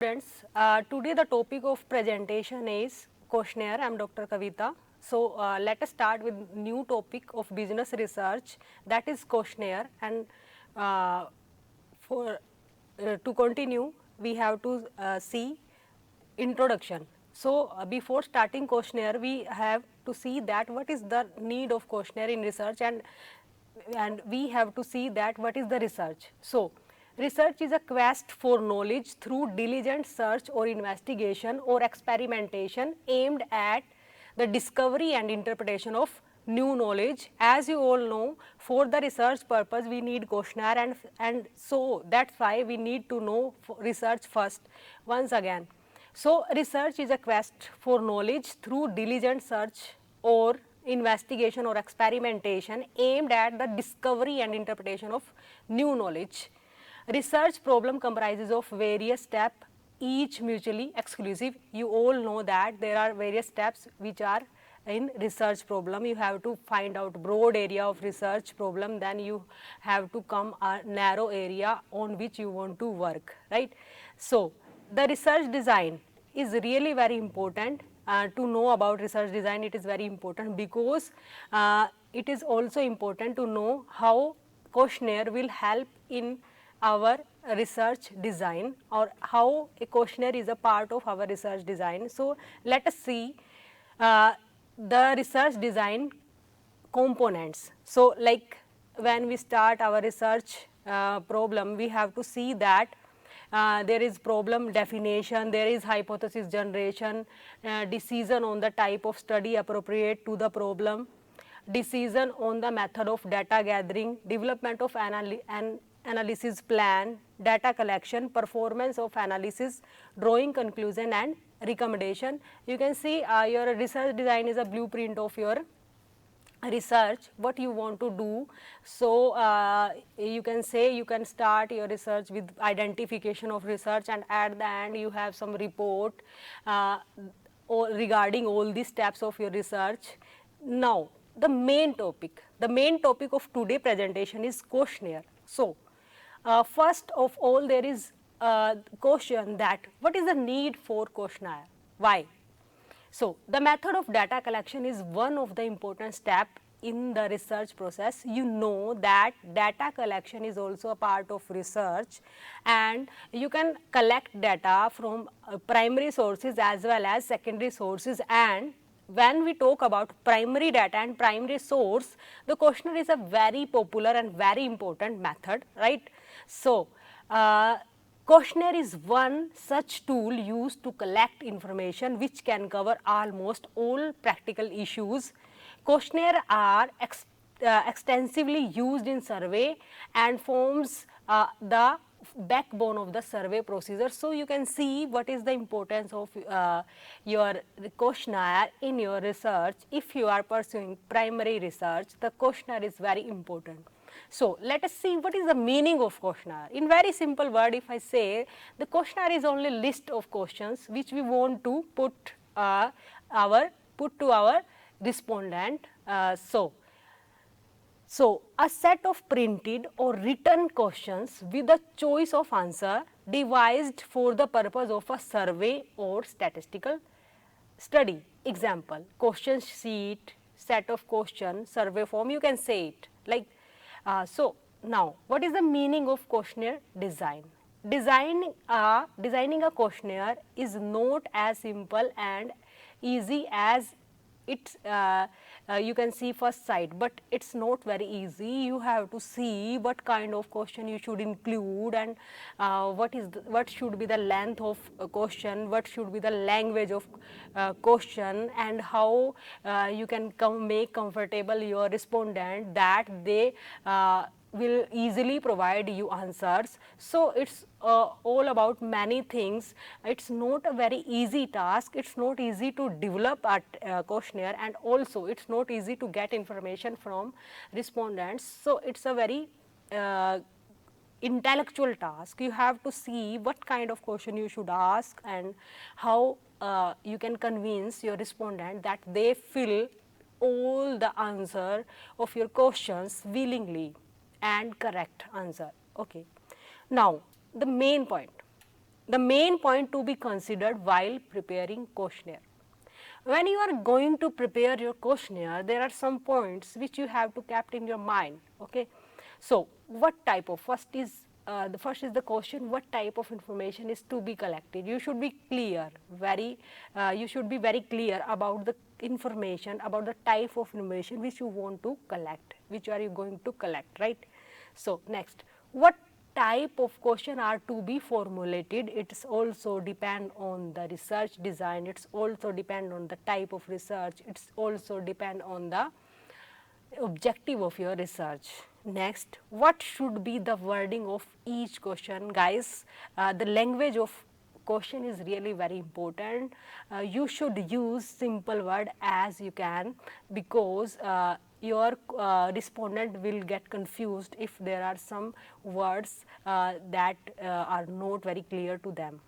Students, today the topic of presentation is questionnaire. I am Dr. Kavita. So, let us start with new topic of business research, that is questionnaire. And for to continue, we have to see introduction. So, before starting questionnaire, we have to see that what is the need of questionnaire in research, and we have to see that what is the research. So, research is a quest for knowledge through diligent search or investigation or experimentation aimed at the discovery and interpretation of new knowledge. As you all know, for the research purpose we need questionnaire, and so that is why we need to know research first once again. So, research is a quest for knowledge through diligent search or investigation or experimentation aimed at the discovery and interpretation of new knowledge. Research problem comprises of various steps, each mutually exclusive. You all know that there are various steps which are in research problem. You have to find out broad area of research problem, then you have to come a narrow area on which you want to work, right. So, the research design is really very important. To know about research design, it is very important because it is also important to know how questionnaire will help in our research design, or how a questionnaire is a part of our research design. So, let us see the research design components. So, like when we start our research problem, we have to see that there is problem definition, there is hypothesis generation, decision on the type of study appropriate to the problem, decision on the method of data gathering, development of analysis plan, data collection, performance of analysis, drawing conclusion and recommendation. You can see your research design is a blueprint of your research, what you want to do. So, you can say you can start your research with identification of research, and at the end you have some report regarding all these steps of your research. Now, the main topic of today presentation is questionnaire. So, first of all, there is a question that what is the need for questionnaire, why? So, the method of data collection is one of the important step in the research process. You know that data collection is also a part of research, and you can collect data from primary sources as well as secondary sources. And when we talk about primary data and primary source, the questionnaire is a very popular and very important method, right. So, questionnaire is one such tool used to collect information which can cover almost all practical issues. Questionnaire are extensively used in survey and forms the backbone of the survey procedure. So, you can see what is the importance of your questionnaire in your research. If you are pursuing primary research, the questionnaire is very important. So, let us see what is the meaning of questionnaire. In very simple word, if I say the questionnaire is only list of questions which we want to put to our respondent. So, a set of printed or written questions with a choice of answer devised for the purpose of a survey or statistical study. Example, question sheet, set of question, survey form, you can say it like. So, now what is the meaning of questionnaire design? Designing a questionnaire is not as simple and easy as it you can see first sight, but it is not very easy. You have to see what kind of question you should include, and what should be the length of a question, what should be the language of question, and how you can make comfortable your respondent that they will easily provide you answers. So, it is all about many things. It is not a very easy task, it is not easy to develop a questionnaire, and also it is not easy to get information from respondents. So, it is a very intellectual task. You have to see what kind of question you should ask, and how you can convince your respondent that they fill all the answer of your questions willingly and correct answer. Okay. Now, the main point. the main point to be considered while preparing questionnaire. When you are going to prepare your questionnaire, there are some points which you have to keep in your mind. Okay, so what type of the first is the question: what type of information is to be collected? You should be clear, you should be very clear about the information, about the type of information which you want to collect, which are you going to collect, right? So next, what type of question are to be formulated? It's also depend on the research design, it's also depend on the type of research, it's also depend on the objective of your research. Next, what should be the wording of each question? Guys, the language of question is really very important. You should use simple word as you can, because your respondent will get confused if there are some words that are not very clear to them.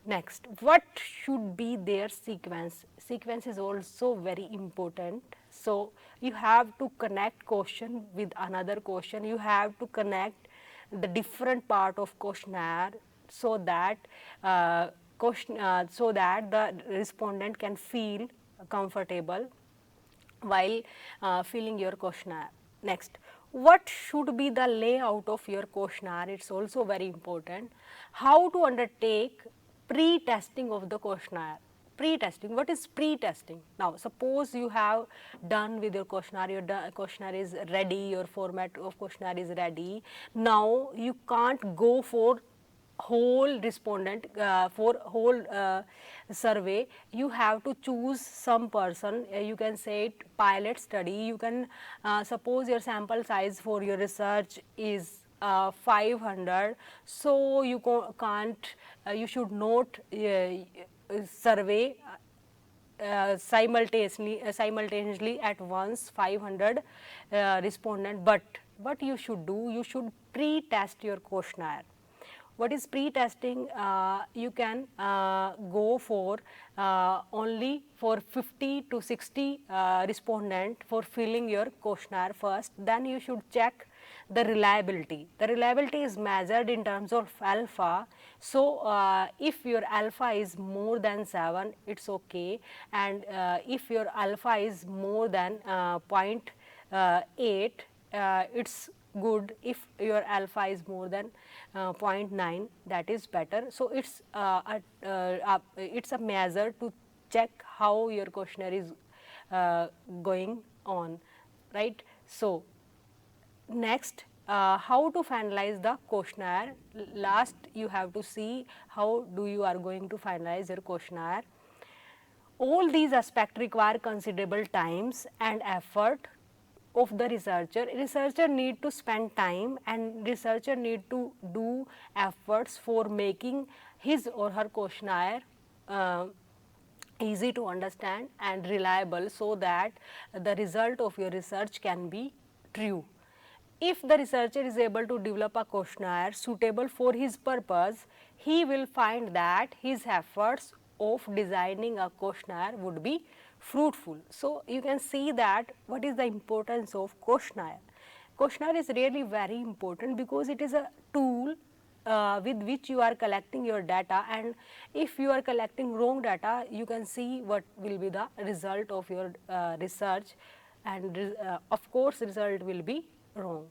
Next, what should be their sequence? Sequence is also very important. So, you have to connect question with another question, you have to connect the different part of questionnaire, so that so that the respondent can feel comfortable while filling your questionnaire. Next, what should be the layout of your questionnaire? It's also very important. How to undertake pre-testing of the questionnaire? Pre-testing, what is pre-testing? Now, suppose you have done with your questionnaire, your questionnaire is ready, your format of questionnaire is ready. Now, you can't go for whole respondent, for whole survey. You have to choose some person, you can say it pilot study. You can suppose your sample size for your research is 500, so you can't you should not survey simultaneously at once 500 respondent, but what you should do, you should pre-test your questionnaire. What is pre-testing? You can go for only for 50 to 60 respondent for filling your questionnaire first. Then you should check the reliability. The reliability is measured in terms of alpha. So, if your alpha is more than 7, it's okay, and if your alpha is more than 0.8, it's good. If your alpha is more than 0.9, that is better. So, it's a measure to check how your questionnaire is going on, right. So, next, how to finalize the questionnaire? Last, you have to see how do you are going to finalize your questionnaire. All these aspects require considerable times and effort of the researcher. Researcher need to spend time, and researcher need to do efforts for making his or her questionnaire easy to understand and reliable, so that the result of your research can be true. If the researcher is able to develop a questionnaire suitable for his purpose, he will find that his efforts of designing a questionnaire would be fruitful. So, you can see that what is the importance of questionnaire. Questionnaire is really very important because it is a tool with which you are collecting your data, and if you are collecting wrong data, you can see what will be the result of your research, and of course, result will be wrong.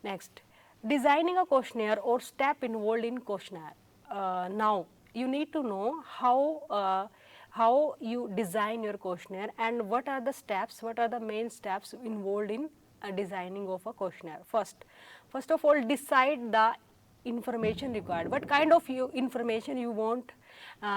Next, designing a questionnaire or step involved in questionnaire. Now, you need to know how you design your questionnaire and what are the steps, what are the main steps involved in designing of a questionnaire. First of all, decide the information required. What kind of information you want,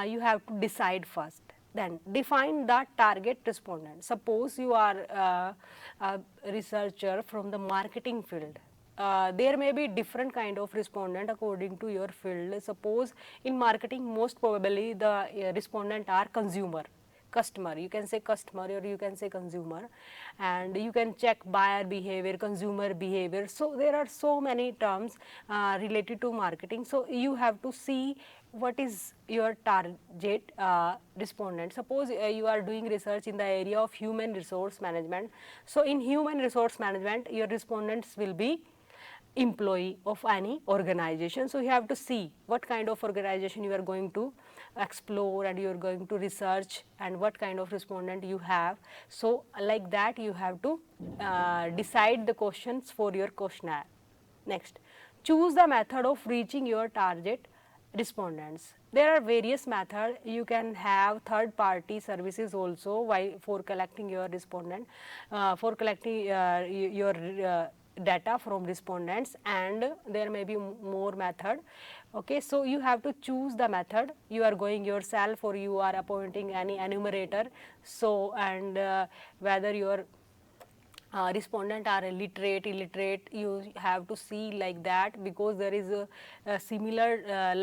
you have to decide first. Then define the target respondent. Suppose you are a researcher from the marketing field. There may be different kind of respondent according to your field. Suppose in marketing, most probably the respondent are customer, you can say customer or you can say consumer, and you can check buyer behavior, consumer behavior. So, there are so many terms related to marketing. So, you have to see what is your target respondent. Suppose you are doing research in the area of human resource management. So, in human resource management, your respondents will be employee of any organization. So you have to see what kind of organization you are going to explore and you are going to research and what kind of respondent you have. So like that you have to decide the questions for your questionnaire. Next, choose the method of reaching your target respondents. There are various methods. You can have third party services also while for collecting your respondent, for collecting your data from respondents, and there may be more method. Okay, so you have to choose the method. You are going yourself or you are appointing any enumerator. So and whether your respondent are illiterate, you have to see like that, because there is a similar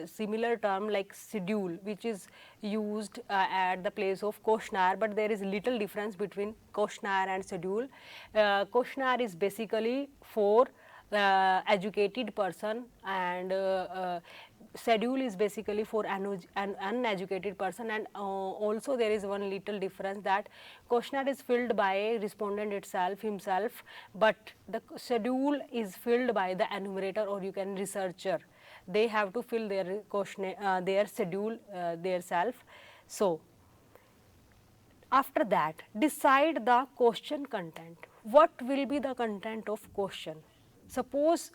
similar term like schedule which is used at the place of questionnaire, but there is little difference between questionnaire and schedule. Questionnaire is basically for educated person, and schedule is basically for an uneducated person. And also there is one little difference, that questionnaire is filled by respondent itself himself, but the schedule is filled by the enumerator, or you can researcher. They have to fill their questionnaire, their schedule their self. So after that, decide the question content. What will be the content of question? Suppose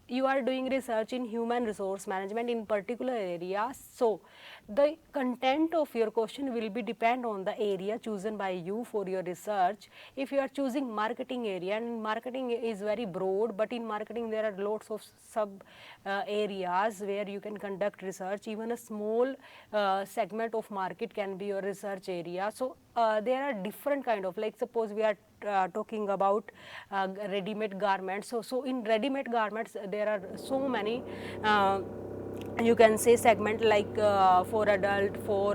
you are doing research in human resource management in particular area, so the content of your question will be depend on the area chosen by you for your research. If you are choosing marketing area, and marketing is very broad, but in marketing there are lots of sub areas where you can conduct research. Even a small segment of market can be your research area. So there are different kind of, like suppose we are talking about ready-made garments. So in ready-made garments there are so many you can say segment, like for adult, for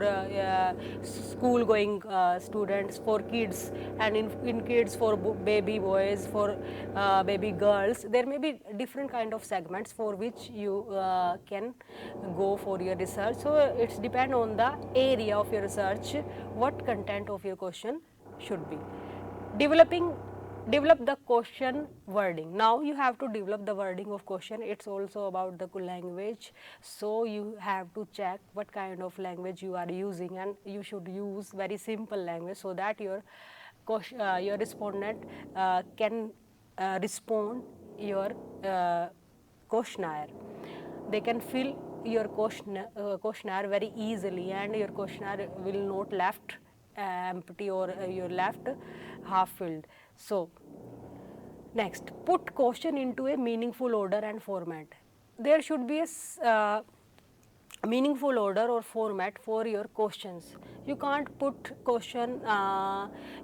school going students, for kids, and in kids, for baby boys, for baby girls. There may be different kind of segments for which you can go for your research. So it's depend on the area of your research what content of your question should be. Develop the question wording. Now you have to develop the wording of question. It's also about the language. So you have to check what kind of language you are using, and you should use very simple language so that your respondent can respond your questionnaire. They can fill your questionnaire very easily, and your questionnaire will not left empty, or your left half filled. So next, put question into a meaningful order and format. There should be a meaningful order or format for your questions. You can't put question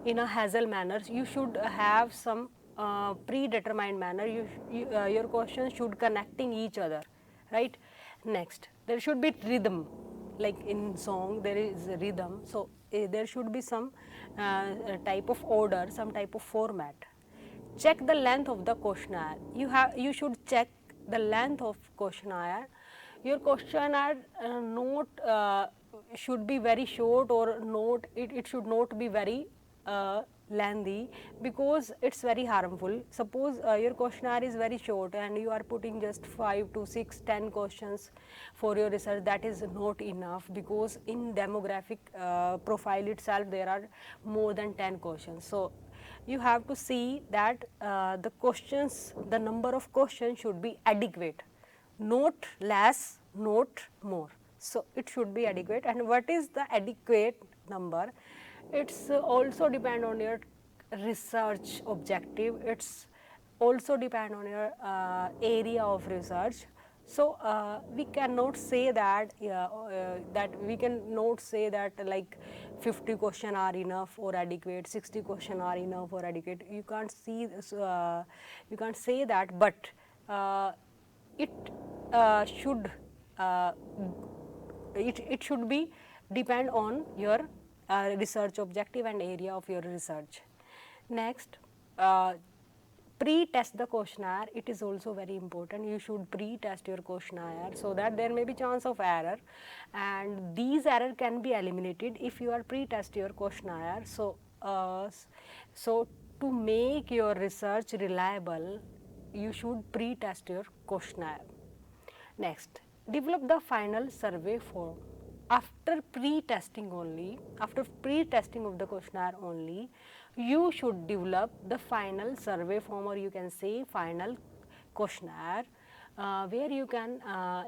in a hassle manner. You should have some predetermined manner. Your questions should connecting each other, right? Next, there should be rhythm. Like in song there is a rhythm, so there should be some type of order, some type of format. Check the length of the questionnaire. You should check the length of questionnaire. Your questionnaire note should be very short, or note it should not be very lengthy, because it's very harmful. Suppose your questionnaire is very short and you are putting just 5 to 6, 10 questions for your research, that is not enough, because in demographic profile itself there are more than 10 questions. So you have to see that the questions, the number of questions should be adequate, not less, not more. So it should be adequate. And what is the adequate number? It's also depend on your research objective. It's also depend on your area of research. So we cannot say that we cannot say that like 50 question are enough or adequate, 60 question are enough or adequate. You can't see this, you can't say that, but it should it should be depend on your research objective and area of your research. Next, pre-test the questionnaire. It is also very important. You should pre-test your questionnaire so that there may be chance of error, and these error can be eliminated if you are pre-test your questionnaire. So so to make your research reliable, you should pre-test your questionnaire. Next, develop the final survey form. After pre-testing only, after pre-testing of the questionnaire only, you should develop the final survey form, or you can say final questionnaire, where you can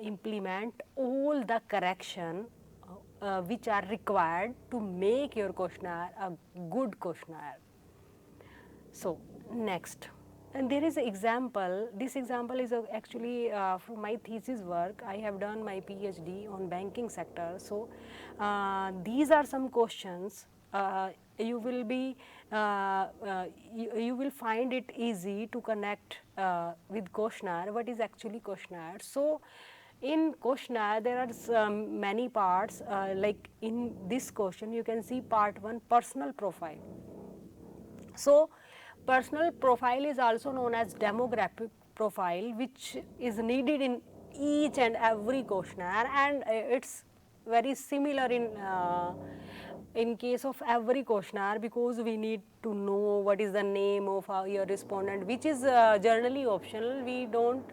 implement all the correction which are required to make your questionnaire a good questionnaire. So, next, and there is an example. This example is actually from my thesis work. I have done my PhD on banking sector. So, these are some questions. You will be you will find it easy to connect with questionnaire. What is actually questionnaire? So, in questionnaire there are many parts, like in this question you can see part 1, personal profile. So, personal profile is also known as demographic profile, which is needed in each and every questionnaire, and it's very similar in case of every questionnaire, because we need to know what is the name of your respondent, which is generally optional. We don't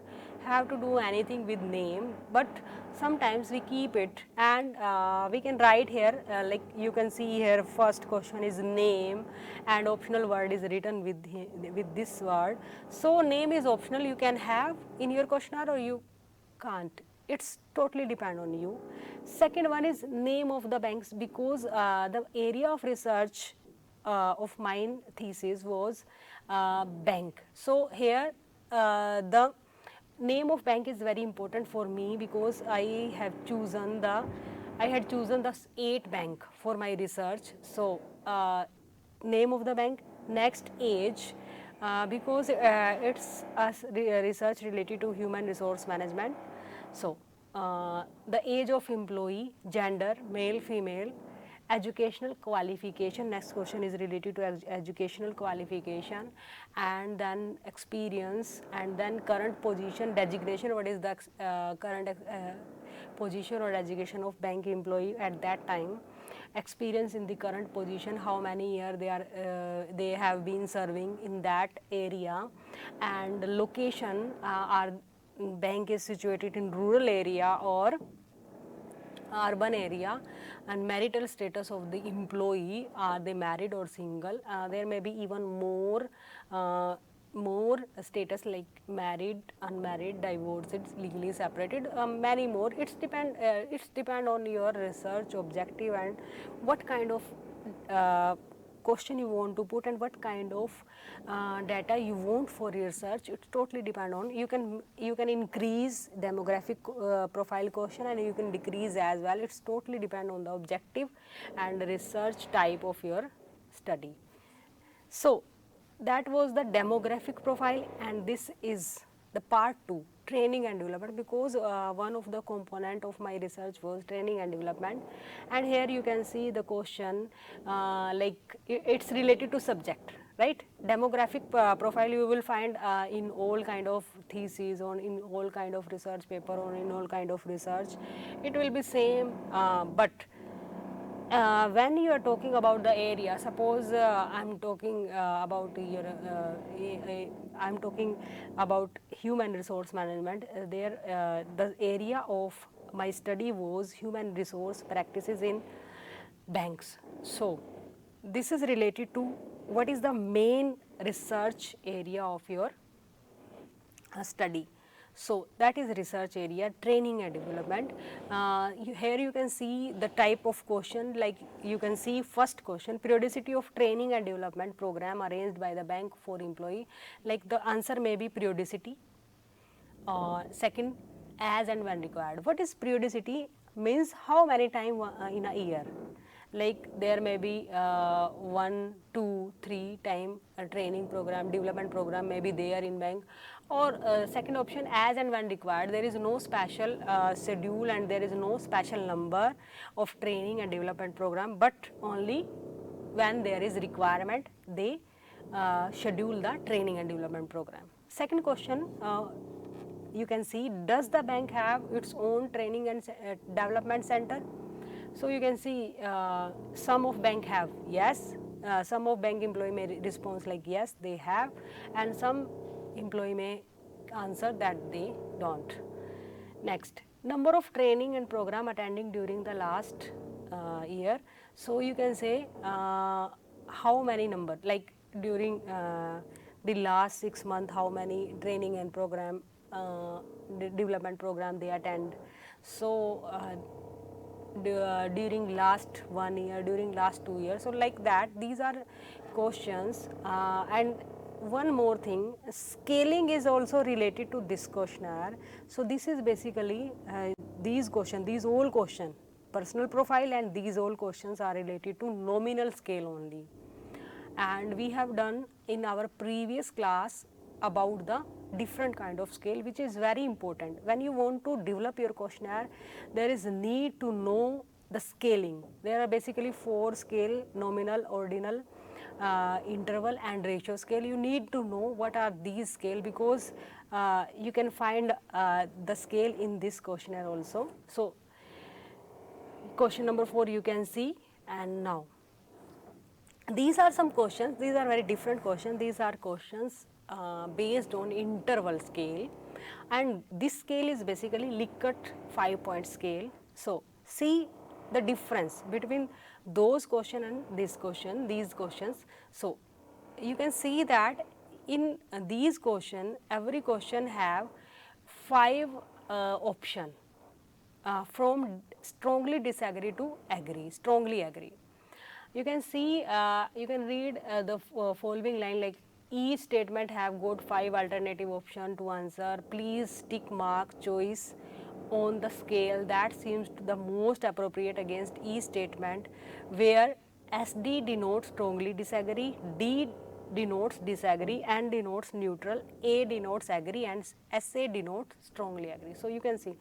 have to do anything with name, but sometimes we keep it, and we can write here, like you can see here, first question is name and optional word is written with this word. So, name is optional, you can have in your questionnaire or you can't. It's totally depend on you. Second one is name of the banks, because the area of research of mine thesis was bank. So, here the name of bank is very important for me, because I had chosen the 8 bank for my research. So, name of the bank. Next, age, because it's a research related to human resource management. So, the age of employee, gender, male, female, educational qualification. Next question is related to educational qualification, and then experience, and then current position, designation. What is the current position or designation of bank employee at that time? Experience in the current position, how many years they have been serving in that area, and location, are bank is situated in rural area or urban area, and marital status of the employee, are they married or single. There may be even more status like married, unmarried, divorced, legally separated, many more. It's depend on your research objective and what kind of question you want to put and what kind of data you want for research. It totally depend on, you can increase demographic profile question and you can decrease as well. It's totally depend on the objective and research type of your study. So, that was the demographic profile, and this is the part 2, training and development, because one of the component of my research was training and development. And here you can see the question, like it's related to subject, right? Demographic profile you will find in all kind of theses, or in all kind of research paper, or in all kind of research. It will be same, but when you are talking about the area, suppose I'm talking about your, I'm talking about human resource management. There, the area of my study was human resource practices in banks. So, this is related to what is the main research area of your study. So, that is research area, training and development. Here you can see the type of question, like you can see first question, periodicity of training and development program arranged by the bank for employee. Like the answer may be periodicity. Second, as and when required. What is periodicity? Means how many time in a year. Like there may be 1, 2, 3 time training program, development program may be there in bank. Or second option, as and when required. There is no special schedule and there is no special number of training and development program, but only when there is requirement they schedule the training and development program. Second question, you can see, does the bank have its own training and development center? So, you can see some of bank have, yes, some of bank employee may respond like yes they have, and some employee may answer that they don't. Next, number of training and program attending during the last year. So you can say how many number, like during the last 6 months, how many training and program development program they attend. So during last 1 year, during last 2 years, so like that, these are questions. And one more thing, scaling is also related to this questionnaire. So this is basically these questions, these all questions, personal profile and these all questions are related to nominal scale only. And we have done in our previous class about the different kind of scale, which is very important. When you want to develop your questionnaire, there is a need to know the scaling. There are basically 4 scale: nominal, ordinal, interval and ratio scale. You need to know what are these scale, because you can find the scale in this questionnaire also. So question number 4 you can see. And now these are some questions, these are very different questions. These are questions based on interval scale, and this scale is basically Likert 5-point scale. So see the difference between those questions and this question, these questions. So you can see that in these questions, every question have 5 option, from strongly disagree to agree, strongly agree. You can see, you can read the following line, like each statement have got 5 alternative option to answer. Please tick mark choice on the scale that seems to the most appropriate against each statement, where SD denotes strongly disagree, D denotes disagree and denotes neutral, A denotes agree and SA denotes strongly agree. So you can see,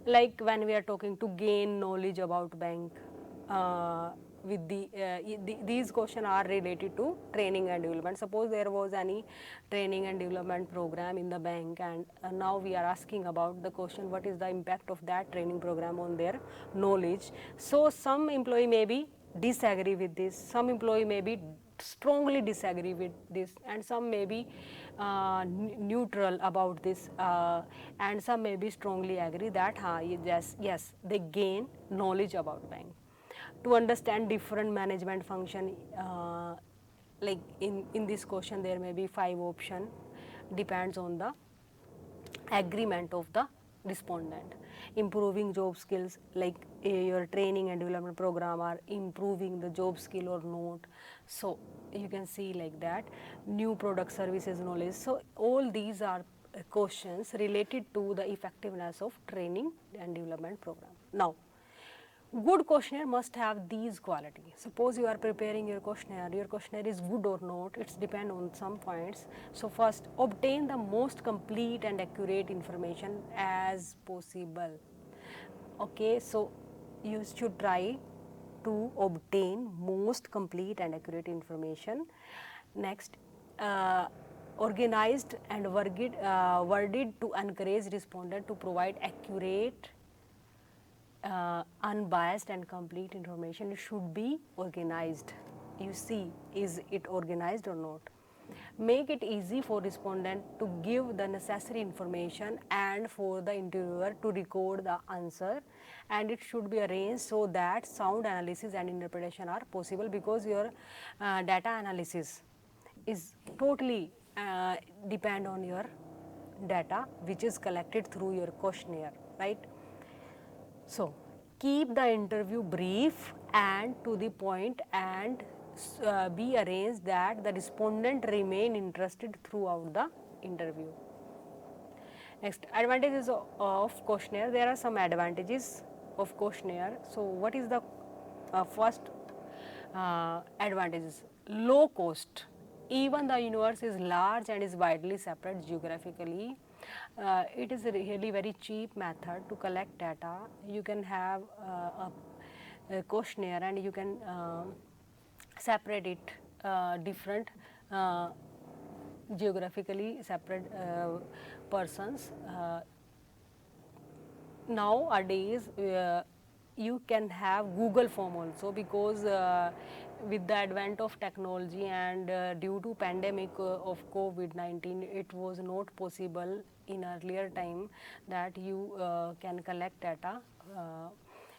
like when we are talking to gain knowledge about bank, with these questions are related to training and development. Suppose there was any training and development program in the bank, and now we are asking about the question, what is the impact of that training program on their knowledge. So some employee may be disagree with this, some employee may be strongly disagree with this, and some may be neutral about this, and some may be strongly agree that yes, they gain knowledge about bank. To understand different management function, like in this question there may be 5 option, depends on the agreement of the respondent. Improving job skills, like your training and development program are improving the job skill or not. So you can see like that. New product services knowledge. So all these are questions related to the effectiveness of training and development program. Now good questionnaire must have these qualities. Suppose you are preparing your questionnaire is good or not, it's depend on some points. So first, obtain the most complete and accurate information as possible. Okay, so you should try to obtain most complete and accurate information. Next, organized and worded to encourage respondent to provide accurate, unbiased and complete information. It should be organized. You see, is it organized or not? Make it easy for respondent to give the necessary information and for the interviewer to record the answer, and it should be arranged so that sound analysis and interpretation are possible, because your data analysis is totally depend on your data which is collected through your questionnaire, right? So keep the interview brief and to the point, and be arranged that the respondent remain interested throughout the interview. Next, advantages of questionnaire. There are some advantages of questionnaire. So what is the first advantages? Low cost. Even the universe is large and is widely separate geographically, it is a really very cheap method to collect data. You can have a questionnaire and you can separate it different geographically separate persons. Nowadays you can have Google form also, because with the advent of technology and due to pandemic of COVID-19, it was not possible in earlier time that you can collect data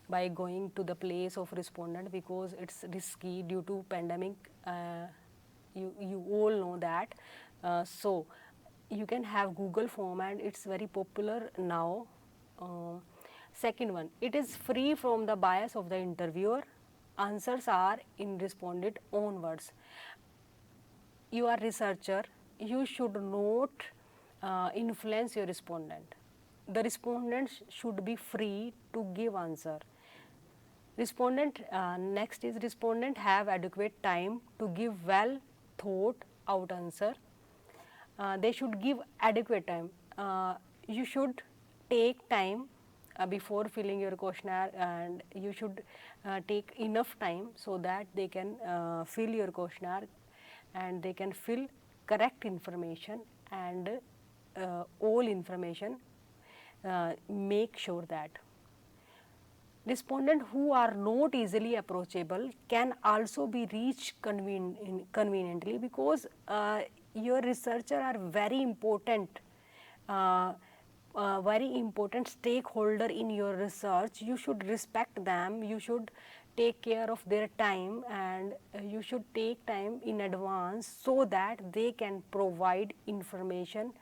by going to the place of respondent, because it's risky due to pandemic. You all know that. So you can have Google form, and it's very popular now. Second one, it is free from the bias of the interviewer. Answers are in respondent own words. You are researcher, you should not influence your respondent. The respondent should be free to give answer. Respondent, next is respondent have adequate time to give well thought out answer. They should give adequate time. You should take time before filling your questionnaire, and you should take enough time so that they can fill your questionnaire and they can fill correct information and all information. Make sure that respondents who are not easily approachable can also be reached conveniently, because your researcher are very important stakeholder in your research. You should respect them, you should take care of their time, and you should take time in advance so that they can provide information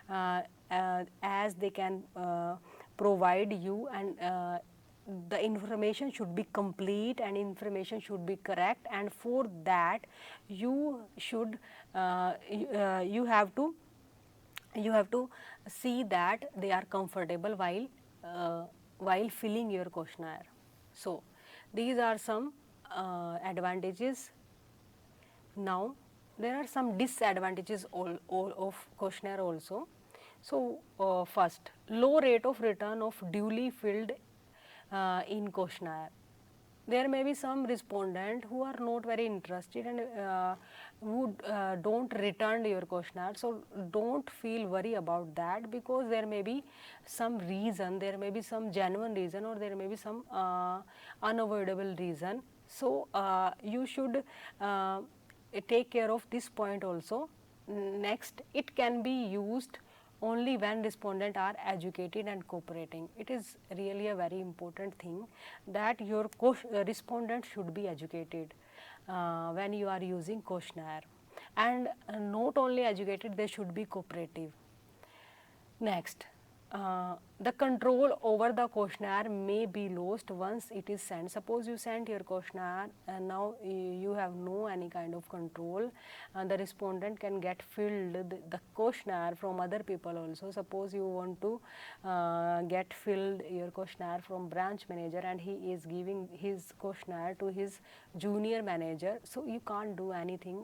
as they can provide you, and the information should be complete and information should be correct, and for that you should you have to see that they are comfortable while filling your questionnaire. So these are some advantages. Now there are some disadvantages all of questionnaire also. So first, low rate of return of duly filled in questionnaire. There may be some respondent who are not very interested and who don't return your questionnaire. So don't feel worry about that, because there may be some reason, there may be some genuine reason, or there may be some unavoidable reason. So you should take care of this point also. Next, it can be used only when respondents are educated and cooperating. It is really a very important thing that your respondent should be educated when you are using questionnaire, and not only educated, they should be cooperative. Next, the control over the questionnaire may be lost once it is sent. Suppose you sent your questionnaire and now you have no any kind of control, and the respondent can get filled the questionnaire from other people also. Suppose you want to get filled your questionnaire from branch manager, and he is giving his questionnaire to his junior manager, so you can't do anything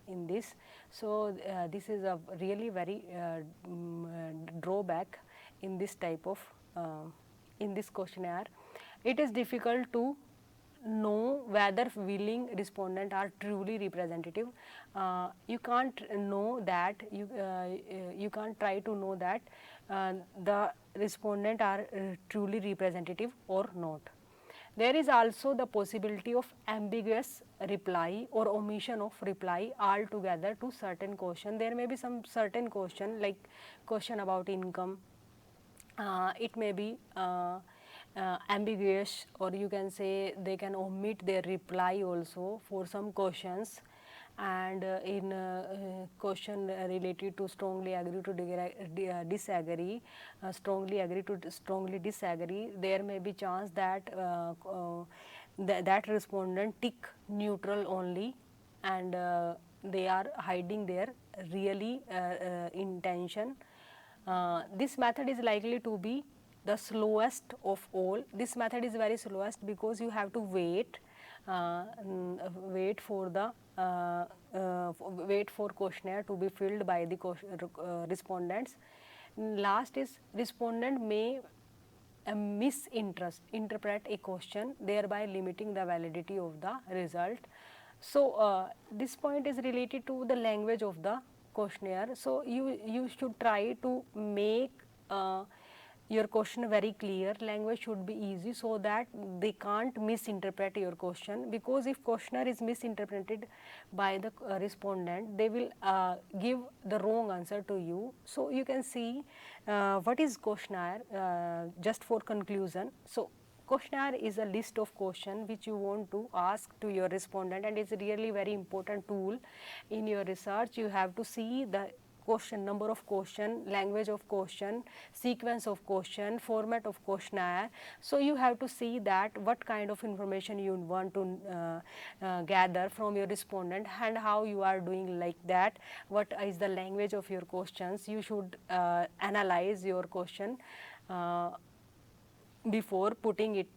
in this. So this is a really very drawback in this type of in this questionnaire. It is difficult to know whether willing respondent are truly representative. You can't know that, you can't try to know that the respondent are truly representative or not. There is also the possibility of ambiguous reply or omission of reply altogether to certain question. There may be some certain question, like question about income. It may be ambiguous, or you can say they can omit their reply also for some questions. And in question related to strongly agree to disagree, strongly agree to strongly disagree, there may be chance that that respondent tick neutral only, and they are hiding their really intention. This method is likely to be the slowest of all. This method is very slowest because you have to wait for the wait for questionnaire to be filled by the respondents. Last is respondent may misinterpret a question, thereby limiting the validity of the result. So this point is related to the language of the questionnaire. So you should try to make your question very clear, language should be easy so that they can't misinterpret your question, because if questionnaire is misinterpreted by the respondent, they will give the wrong answer to you. So you can see what is questionnaire, just for conclusion. So questionnaire is a list of questions which you want to ask to your respondent, and it's really very important tool in your research. You have to see the question, number of question, language of question, sequence of question, format of questionnaire. So you have to see that what kind of information you want to gather from your respondent and how you are doing like that, what is the language of your questions. You should analyze your question before putting it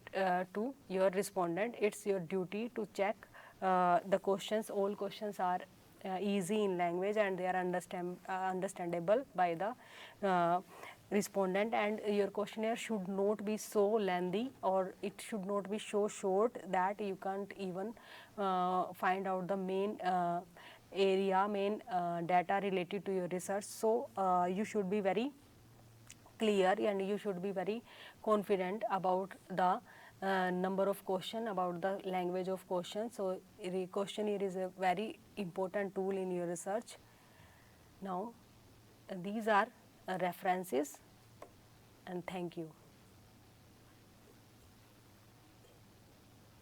to your respondent. It's your duty to check the questions, all questions are easy in language and they are understandable by the respondent, and your questionnaire should not be so lengthy, or it should not be so short that you can't even find out the main main data related to your research. So you should be very clear and you should be very confident about the number of question, about the language of question. So questionnaire is a very important tool in your research. Now these are references, and thank you.